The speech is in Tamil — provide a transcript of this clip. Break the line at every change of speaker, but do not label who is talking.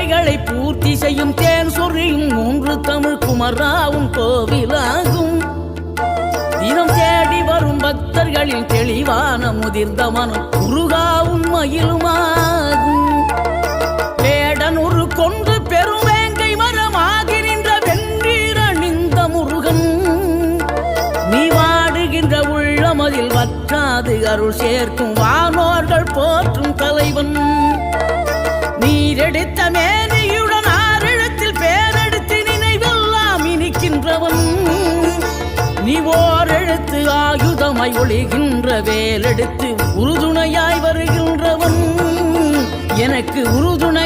தேவைகளை பூர்த்தி செய்யும் தேன் சொரியும் மூன்று தமிழ் குமராவும் கோவிலாகும். தினம் தேடி வரும் பக்தர்களின் தெளிவான முதிர்ந்த மனம் முருகாவும் மயிலுமாகும். வேடனுரு கொண்டு பெருவேங்கை மரமாகி நின்ற வென்றீர் அணிந்த முருகன், நீ வாடுகின்ற உள்ளமதில் வற்றாது அருள் சேர்க்கும் வானோர்கள் போற்றும் தலைவன். நீரெடுத்த மேனியுடன் ஆரெழுத்தில் பேரெடுத்து நினைவெல்லாம் இனிக்கின்றவன், நீ ஓரெழுத்து ஆயுதமாய் ஒளிகின்ற வேலெடுத்து உறுதுணையாய் வருகின்றவன், எனக்கு உறுதுணை